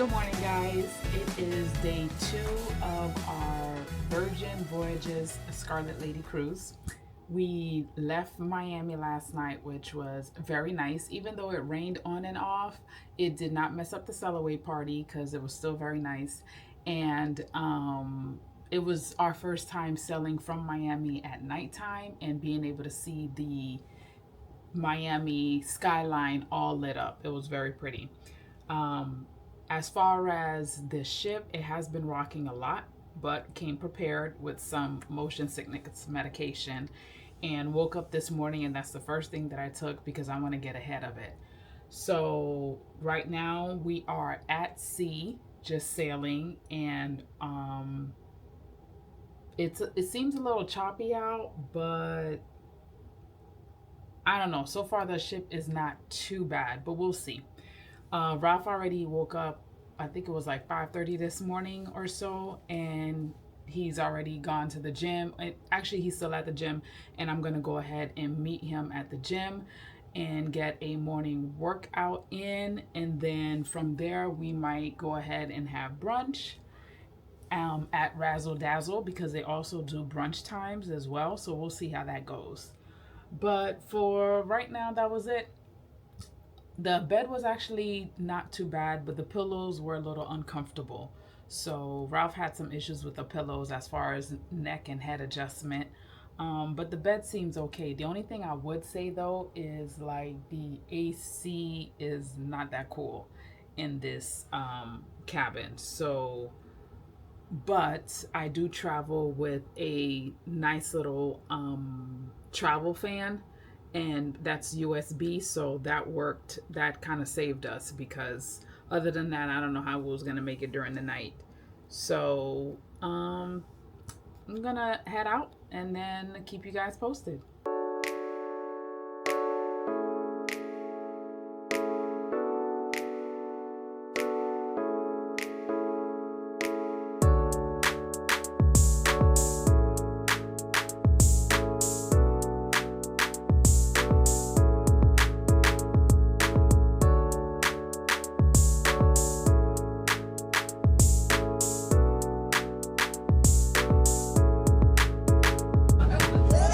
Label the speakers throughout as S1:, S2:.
S1: Good morning, guys. It is day 2 of our Virgin Voyages Scarlet Lady cruise. We left Miami last night, which was very nice. Even though it rained on and off, it did not mess up the Cellaway party because it was still very nice. And it was our first time sailing from Miami at nighttime and being able to see the Miami skyline all lit up. It was very pretty. Um, as far as the ship, it has been rocking a lot, but came prepared with some motion sickness medication and woke up this morning, and that's the first thing that I took because I want to get ahead of it. So, right now we are at sea, just sailing, and it seems a little choppy out, but I don't know. So far, the ship is not too bad, but we'll see. Ralph already woke up. I think it was like 5:30 this morning or so, and he's already gone to the gym. Actually, he's still at the gym, and I'm gonna go ahead and meet him at the gym and get a morning workout in, and then from there we might go ahead and have brunch at Razzle Dazzle because they also do brunch times as well. So we'll see how that goes. But for right now, that was it. The bed was actually not too bad, but the pillows were a little uncomfortable. So Ralph had some issues with the pillows as far as neck and head adjustment. But the bed seems okay. The only thing I would say though is like the AC is not that cool in this cabin. So, but I do travel with a nice little travel fan, and that's USB, so that worked. That kind of saved us because other than that, I don't know how we was gonna make it during the night. So I'm gonna head out and then keep you guys posted.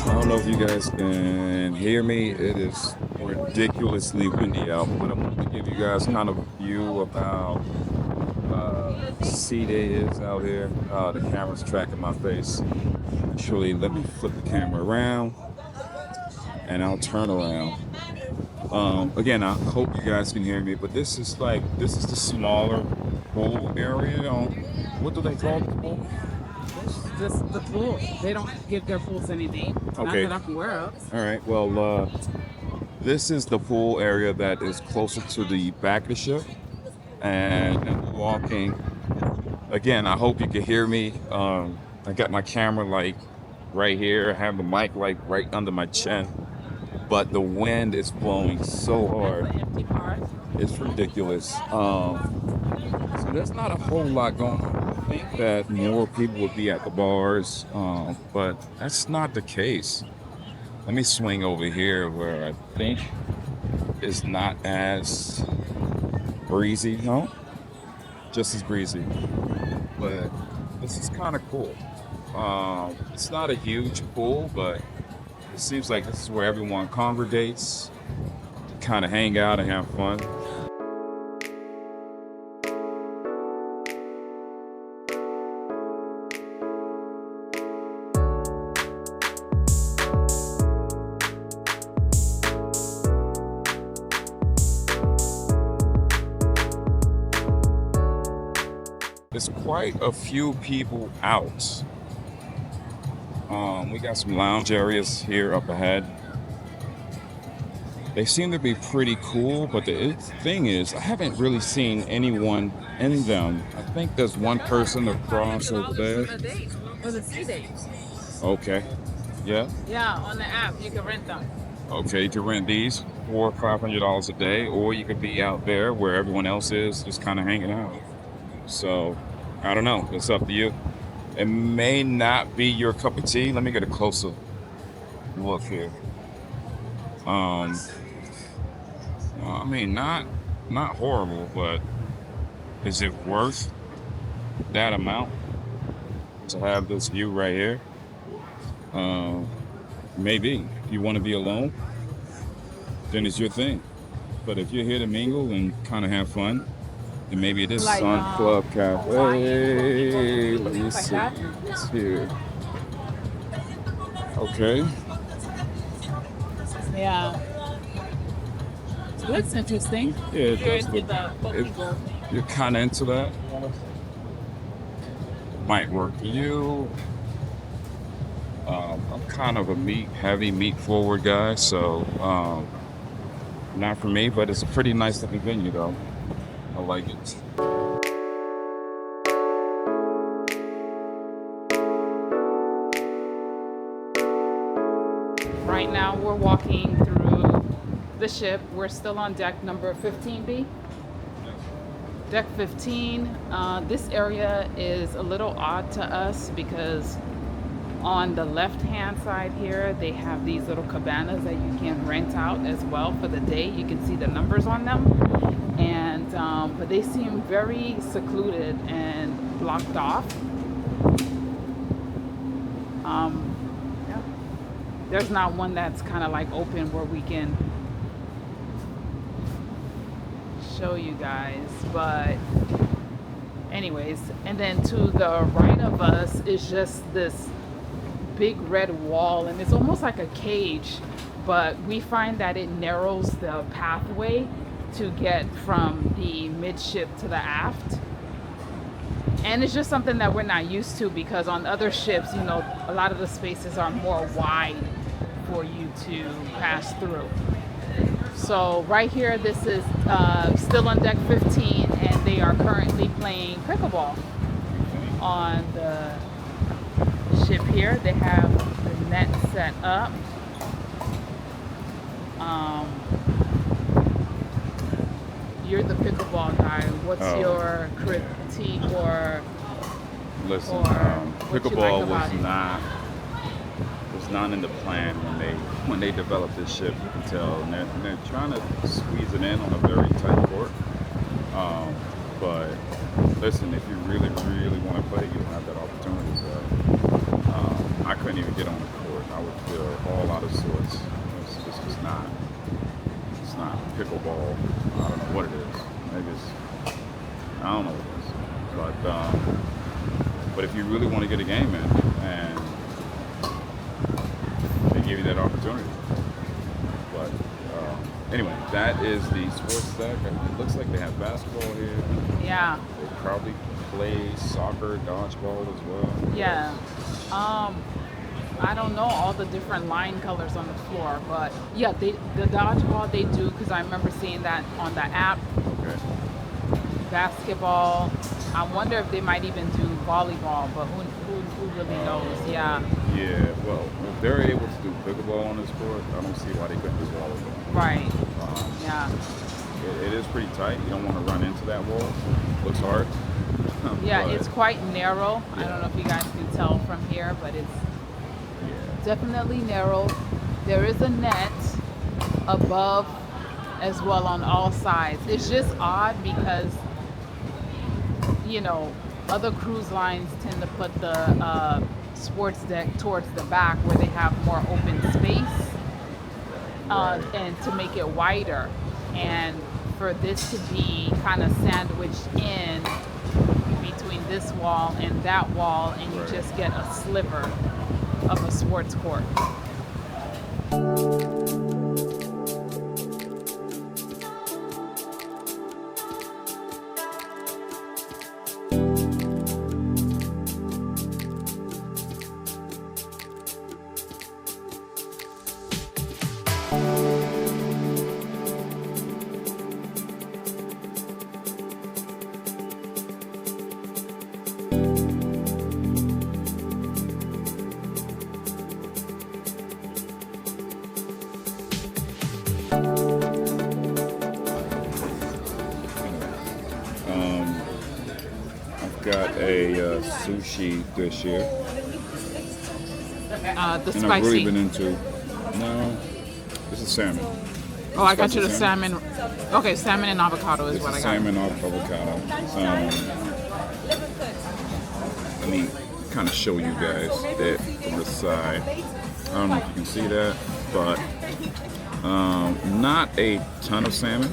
S2: I don't know if you guys can hear me. It is ridiculously windy out, but I'm going to give you guys kind of a view of how sea day is out here. The camera's tracking my face. Actually, let me flip the camera around and I'll turn around. Again, I hope you guys can hear me, but this is the smaller pool area. What do they call the pool?
S1: Just the pool. They don't give their pools any name.
S2: Okay.
S1: Not that I'm aware of.
S2: All right. Well, this is the pool area that is closer to the back of the ship, and I'm walking. Again, I hope you can hear me. I got my camera like right here. I have the mic like right under my chin, but the wind is blowing so hard.
S1: Empty car.
S2: It's ridiculous. So there's not a whole lot going on. I think that more people would be at the bars, but that's not the case. Let me swing over here where I think it's not as breezy, no? Just as breezy. But this is kind of cool. It's not a huge pool, but it seems like this is where everyone congregates, kind of hang out and have fun. There's quite a few people out. We got some lounge areas here up ahead. They seem to be pretty cool, but the thing is, I haven't really seen anyone in them. I think there's one person across over there.
S1: A date. For the sea date.
S2: Okay. Yeah.
S1: Yeah, on the app you can rent them.
S2: Okay, you can rent these for $500 a day, or you could be out there where everyone else is, just kind of hanging out. So, I don't know. It's up to you. It may not be your cup of tea. Let me get a closer look here. I mean, not horrible, but Is it worth that amount to have this view right here? Maybe. If you want to be alone, then it's your thing. But if you're here to mingle and kind of have fun, then maybe this
S1: Like,
S2: Sun Club Cafe.
S1: Hawaii,
S2: Let me
S1: like
S2: see.
S1: that?
S2: It's here. Okay.
S1: Yeah. Looks interesting.
S2: Yeah, it
S1: You're
S2: does
S1: into
S2: look.
S1: the Pokeball.
S2: You're kind of into that. Might work for you. I'm kind of a heavy meat forward guy, so not for me. But it's a pretty nice looking venue, though. I like it.
S1: Right now we're walking through the ship. We're still on deck number 15B. Deck 15. This area is a little odd to us because on the left hand side here they have these little cabanas that you can rent out as well for the day. You can see the numbers on them, and but they seem very secluded and blocked off. Yeah. There's not one that's kind of like open where we can show you guys, but anyways. And then to the right of us is just this big red wall, and it's almost like a cage, but we find that it narrows the pathway to get from the midship to the aft. And it's just something that we're not used to because on other ships, you know, a lot of the spaces are more wide for you to pass through. So right here, this is still on deck 15, and they are currently playing pickleball on the ship here. They have the net set up. You're the pickleball guy. What's your critique or
S2: Listen,
S1: what you
S2: pickleball
S1: like about
S2: was not in the plan when they developed this ship. You can tell, and they're trying to squeeze it in on a very tight court. But listen, if you really want to play, you'll have that opportunity. So I couldn't even get on the court. I would feel all out of sorts. It's just not. It's not pickleball. I don't know what it is. Maybe it's. I don't know what it is. But if you really want to get a game in, and they give you that opportunity. But anyway, that is the sports deck. It looks like they have basketball here.
S1: Yeah.
S2: They probably play soccer, dodgeball as well.
S1: Yeah. I don't know all the different line colors on the floor, but yeah, the dodgeball they do, because I remember seeing that on the app.
S2: Okay.
S1: Basketball. I wonder if they might even do volleyball, but who really knows? Yeah.
S2: Yeah, well, if they're able to do pickleball on this court, I don't see why they couldn't do volleyball.
S1: Right. Yeah.
S2: It is pretty tight. You don't want to run into that wall. Looks hard.
S1: Yeah,
S2: But,
S1: it's quite narrow.
S2: Yeah.
S1: I don't know if you guys can tell from here, but it's definitely narrow. There is a net above as well on all sides. It's just odd because, you know, other cruise lines tend to put the sports deck towards the back where they have more open space, and to make it wider. And for this to be kind of sandwiched in between this wall and that wall, and you just get a sliver of a sports court.
S2: Got a sushi dish here.
S1: The
S2: And
S1: spicy.
S2: I've really been into. No, this is salmon.
S1: Oh, I got you the
S2: Spicy
S1: salmon. Okay, salmon and avocado is
S2: It's
S1: what
S2: a
S1: I got.
S2: salmon avocado. Let me kind of show you guys that from the side. I don't know if you can see that, but not a ton of salmon.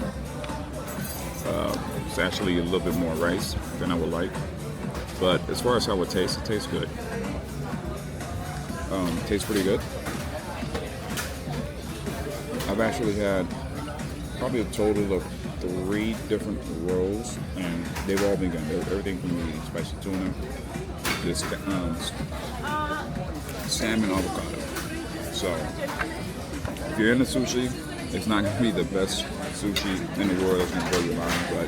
S2: It's actually a little bit more rice than I would like. But as far as how it tastes good. Tastes pretty good. I've actually had probably a total of 3 different rolls, and they've all been good. Everything from the spicy tuna, this salmon avocado. So if you're into sushi, it's not going to be the best sushi in the world that's going to blow your mind, but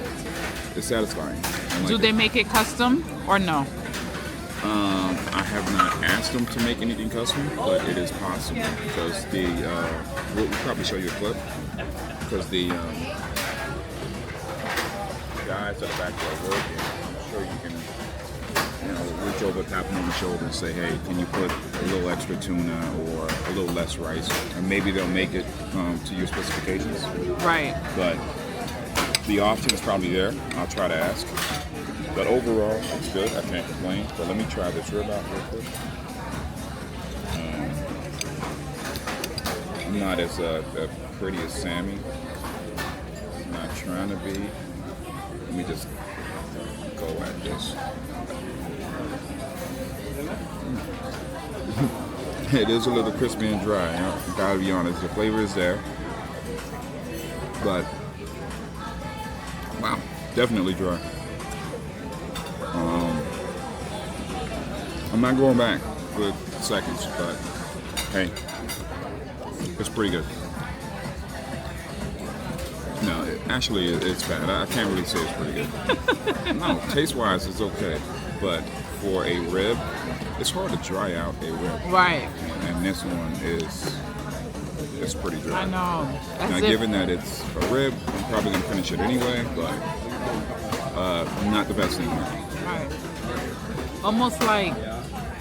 S2: it's satisfying.
S1: Do they make it custom or no?
S2: I have not asked them to make anything custom, but it is possible because we'll probably show you a clip because the guys at the back there are working. I'm sure you can, reach over, tap them on the shoulder and say, hey, can you put a little extra tuna or a little less rice? And maybe they'll make it to your specifications.
S1: Right.
S2: But the option is probably there. I'll try to ask. But overall, it's good. I can't complain. But let me try this rib out real quick. I'm not as pretty as Sammy. I'm not trying to be. Let me just go at this. It is a little crispy and dry. I gotta be honest. The flavor is there. But, wow, definitely dry. I'm not going back for seconds, but hey, it's pretty good. No, it's bad. I can't really say it's pretty good. No, taste-wise, it's okay, but for a rib, it's hard to dry out a rib.
S1: Right.
S2: And this one it's pretty dry.
S1: I know.
S2: Now, given that it's a rib, I'm probably gonna finish it anyway, but not the best thing.
S1: Right. Almost like,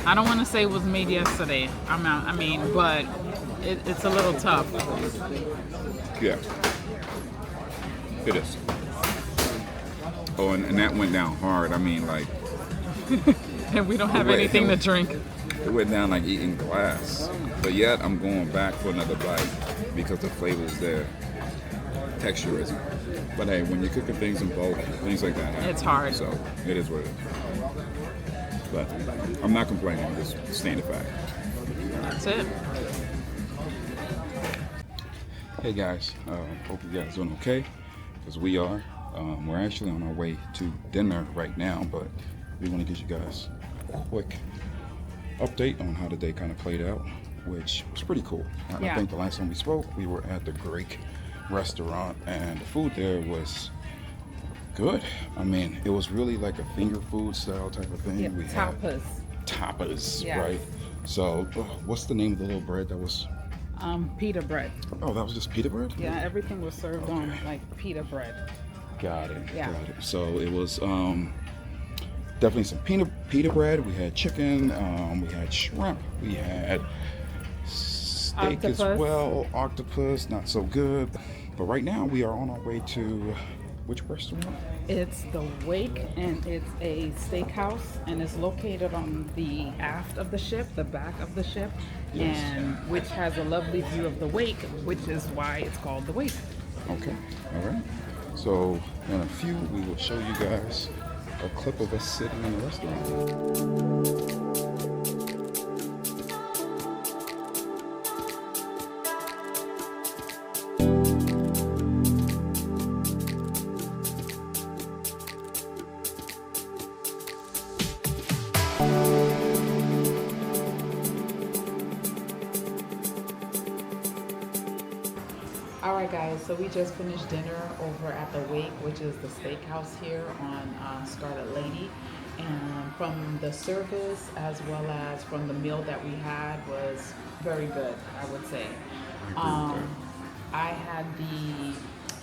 S1: I don't want to say it was made yesterday. But it's a little tough.
S2: Yeah, it is. Oh, and that went down hard. I mean, like.
S1: And we don't have anything to drink.
S2: It went down like eating glass. But yet, I'm going back for another bite because the flavor's there. Texture isn't. But hey, when you're cooking things in bulk, things like that happen.
S1: It's hard.
S2: So it is what it is. But I'm not complaining. I'm just stating the fact.
S1: That's it.
S2: Hey guys, hope you guys doing okay, because we are. We're actually on our way to dinner right now, but we want to give you guys a quick update on how the day kind of played out, which was pretty cool.
S1: Yeah.
S2: I think the last time we spoke, we were at the Greek restaurant, and the food there was good. I mean, it was really like a finger food style type of thing.
S1: Yeah,
S2: We
S1: tapas.
S2: had tapas,
S1: Yeah.
S2: right? So, what's the name of the little bread that was?
S1: Pita bread.
S2: Oh, that was just pita bread?
S1: Yeah, everything was served on like pita bread.
S2: Got it.
S1: Yeah.
S2: Got it. So it was definitely some pita bread. We had chicken. We had shrimp. We had steak as
S1: Octopus.
S2: well. Octopus, not so good. But right now we are on our way to which restaurant?
S1: It's the Wake, and it's a steakhouse, and it's located on the aft of the ship, the back of the ship,
S2: Yes.
S1: and which has a lovely view of the Wake, which is why it's called the Wake.
S2: Okay. All right. So in a few, we will show you guys a clip of us sitting in the restaurant.
S1: Alright guys, so we just finished dinner over at the Wake, which is the steakhouse here on Scarlet Lady. And from the service as well as from the meal that we had was very good, I would say. I had the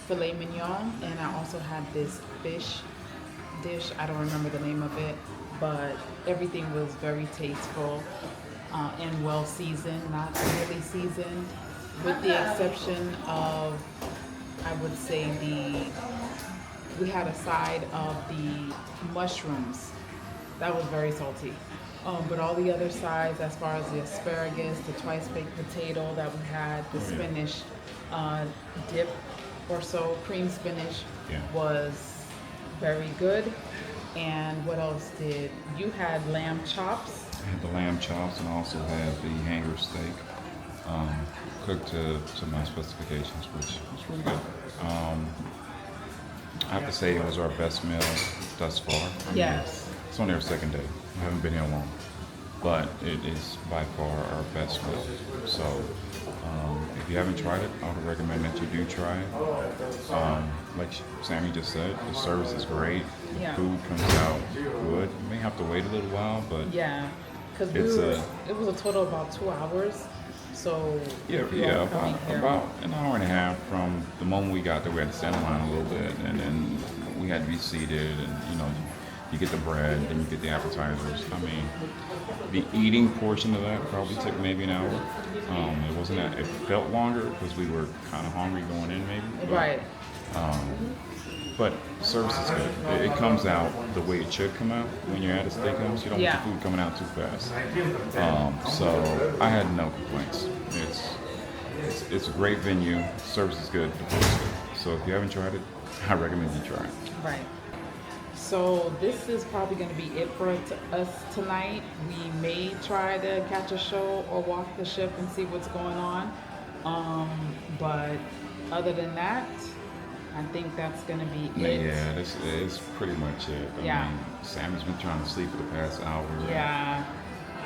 S1: filet mignon, and I also had this fish dish. I don't remember the name of it, but everything was very tasteful and well seasoned, not really seasoned. with the exception of, I would say we had a side of the mushrooms. That was very salty. But all the other sides, as far as the asparagus, the twice baked potato that we had, the spinach dip or so, cream spinach,
S2: Yeah.
S1: was very good. And what else did you had? Lamb chops.
S2: I had the lamb chops and also had the hanger steak cooked to my specifications, which was really good. I have to say it was our best meal thus far. I mean,
S1: Yes.
S2: it's only our second day. We haven't been here long, but it is by far our best meal. So if you haven't tried it, I would recommend that you do try it. Like Sammy just said, the service is great. The
S1: Yeah.
S2: food comes out good. You may have to wait a little while, but
S1: Yeah, because
S2: It's
S1: it was a total of about 2 hours. So
S2: yeah,
S1: if you are coming here,
S2: about an hour and a half from the moment we got there. We had to stand in line a little bit, and then we had to be seated, and you get the bread, then you get the appetizers. I mean, the eating portion of that probably took maybe an hour. It wasn't that, it felt longer because we were kind of hungry going in maybe.
S1: right?
S2: But service is good. It comes out the way it should come out when you're at a steakhouse. You don't
S1: Yeah.
S2: want the food coming out too fast. So I had no complaints. It's a great venue. Service is good. The food is good. So if you haven't tried it, I recommend you try it.
S1: Right. So this is probably going to be it for us tonight. We may try to catch a show or walk the ship and see what's going on. But other than that, I think that's going to be it.
S2: Yeah, this is pretty much it. I mean, Sammy's been trying to sleep for the past hour.
S1: Yeah.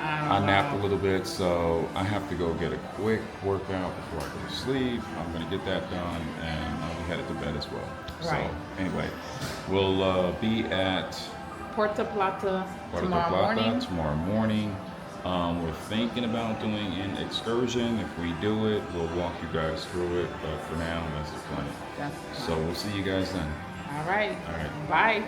S2: I napped a little bit, so I have to go get a quick workout before I go to sleep. I'm going to get that done, and I'll be headed to bed as well.
S1: Right.
S2: So, anyway, we'll be at
S1: Puerto Plata
S2: Puerto
S1: tomorrow
S2: Plata
S1: morning.
S2: tomorrow morning. We're thinking about doing an excursion. If we do it, we'll walk you guys through it. But for now, that's the plan.
S1: That's,
S2: So we'll see you guys then.
S1: all right.
S2: All right.
S1: Bye.